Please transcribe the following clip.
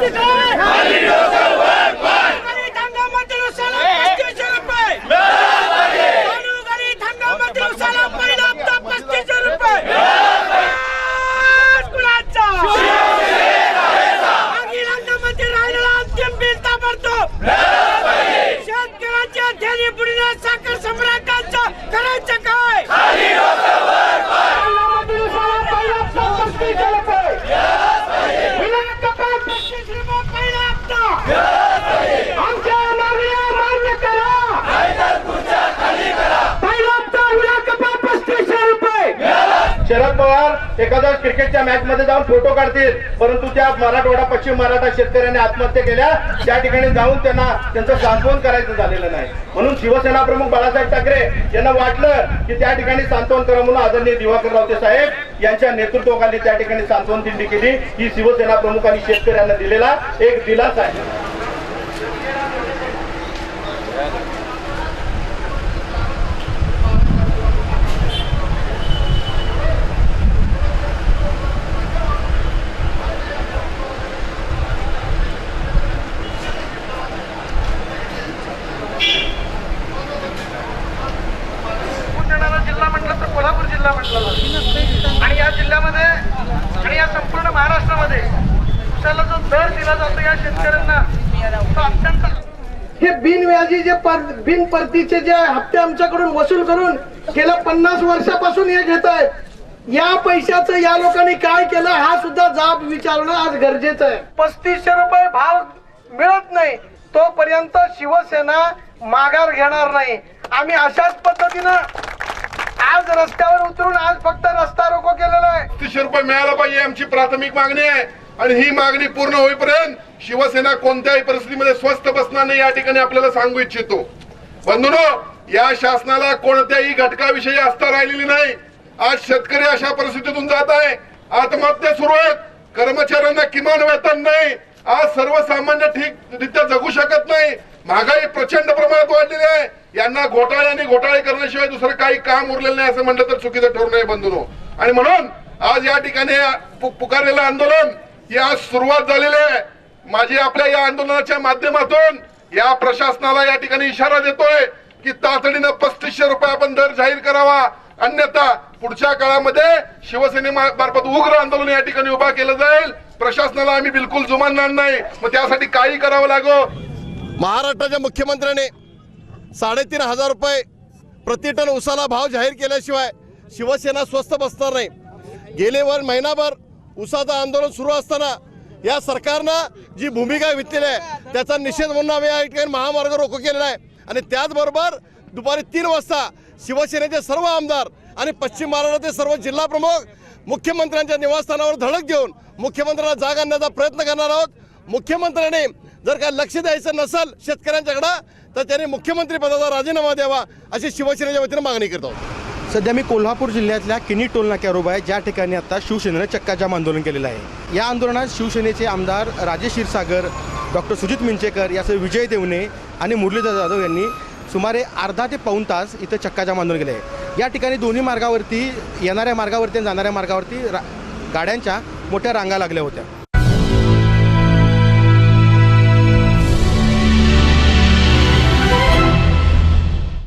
कसं काय खाली डोकं वर पाय गरीब हंगामातील उसाला 3500 रुपये गरीब हंगामातील उसाला पहिला हप्ता 3500 रुपये कुणाचा मागील हंगामातील राहिलेला अंतिम बिल ताबडतोब शेतकऱ्यांच्या ध्येय बुडीला साखर सम्राटांचं करायचं काय खाली डोकं वर पाय हंगामातील उसाला पहिला हप्ता 3500 रुपये विनायक कपाल 35 रुपये पहिला हप्ता आमच्या मागण्या मान्य करा नाहीतर खुर्च्या खाली करा पहिला हप्ता विनायक कपाल 3500 रुपये शरद पवार एखाद्या क्रिकेटच्या मॅच मध्ये जाऊन फोटो काढतील, परंतु त्या मराठवाडा पश्चिम मराठा शेतकऱ्यांनी आत्महत्या केल्या त्या ठिकाणी जाऊन त्यांचं सांत्वन करायचं झालेलं नाही. म्हणून शिवसेना प्रमुख बाळासाहेब ठाकरे यांना वाटलं की त्या ठिकाणी सांत्वन करा म्हणून आदरणीय दिवाकर रावते साहेब यांच्या नेतृत्वाखाली त्या ठिकाणी सांत्वन दिंडी केली. ही शिवसेना प्रमुखांनी शेतकऱ्यांना दिलेला एक दिलासा आहे. जिल्हा म्हटलं तर कोल्हापूर जिल्हा म्हटला जातो आणि या जिल्ह्यामध्ये आणि या संपूर्ण महाराष्ट्रामध्ये उसाला जो दर दिला जातो या शेतकऱ्यांना तो अत्यंत हे बिनव्याजी जे बिन परतीचे जे हप्ते आमच्याकडून वसूल करून गेल्या 50 वर्षापासून हे घेत आहेत. या पैशाचं या लोकांनी काय केलं हा सुद्धा जाब विचारणं आज गरजेचं आहे. 3500 रुपये भाव मिळत नाही तोपर्यंत शिवसेना माघार घेणार नाही. आम्ही अशाच पद्धतीनं आज रस्त्यावर उतरून आज फक्त रस्ता रोको केलेला आहे. 3500 रुपये मिळायला पाहिजे आमची प्राथमिक मागणी आहे आणि ही मागणी पूर्ण होईपर्यंत शिवसेना कोणत्याही परिस्थितीमध्ये स्वस्थ बसणार नाही या ठिकाणी आपल्याला सांगू इच्छितो. बंधूंनो, या शासनाला कोणत्याही घटकाविषयी आस्था राहिलेली नाही. आज शेतकरी अशा परिस्थितीतून जात आहे, आत्महत्या सुरू आहेत, कर्मचाऱ्यांना किमान वेतन नाही, आज सर्वसामान्य ठीकरित्या जगू शकत नाही, महागाई प्रचंड प्रमाणात वाढलेली आहे. यांना घोटाळे आणि घोटाळे करण्याशिवाय दुसरं काही काम उरलेलं नाही असं म्हणलं तर चुकीचं ठरू नये बंधूंनो. आणि म्हणून आज या ठिकाणी पुकारलेलं आंदोलन ही आज सुरुवात झालेली आहे. माझी आपल्या या आंदोलनाच्या माध्यमातून या प्रशासनाला या ठिकाणी इशारा देतोय की तातडीनं 3500 रुपये आपण दर जाहीर करावा, अन्यथा पुढच्या काळामध्ये शिवसेनेमार्फत उग्र आंदोलन या ठिकाणी उभा केलं जाईल. प्रशासनाला आम्ही बिलकुल जुमानणार नाही. मग त्यासाठी काही करावं लागो. महाराष्ट्राच्या मुख्यमंत्र्यांनी 3500 रुपये प्रति टन उसाला भाव जाहीर केल्याशिवाय शिवसेना स्वस्थ बसणार नाही. गेले महिनाभर उसाचं आंदोलन सुरू असताना या सरकारनं जी भूमिका घेतलेली आहे त्याचा निषेध म्हणून आम्ही या ठिकाणी महामार्ग रोको केलेला आहे. आणि त्याचबरोबर दुपारी 3 वाजता शिवसेनेचे सर्व आमदार आणि पश्चिम महाराष्ट्राचे सर्व जिल्हा प्रमुख मुख्यमंत्र्यांच्या निवासस्थानावर धडक घेऊन मुख्यमंत्र्यांना जाग आणण्याचा प्रयत्न करणार आहोत. मुख्यमंत्र्यांनी जर काय लक्ष द्यायचं नसेल शेतकऱ्यांच्याकडे तर त्यांनी मुख्यमंत्री पदाचा राजीनामा द्यावा अशी शिवसेनेच्या वतीने मागणी करत आहोत. सध्या मी कोल्हापूर जिल्ह्यातल्या किनी टोल नाक्यावर उभा आहे, ज्या ठिकाणी आता शिवसेनेनं चक्काजाम आंदोलन केलेलं आहे. या आंदोलनात शिवसेनेचे आमदार राजेश क्षीरसागर, डॉक्टर सुजित मिंचेकर यासह विजय देवणे आणि मुरलीधर जाधव यांनी सुमारे अर्धा ते पाऊण तास इथं चक्काजाम आंदोलन केलं आहे. या ठिकाणी दोन्ही मार्गावरती येणाऱ्या मार्गावरती आणि जाणाऱ्या मार्गावरती गाड्यांच्या मोठ्या रांगा लागल्या होत्या.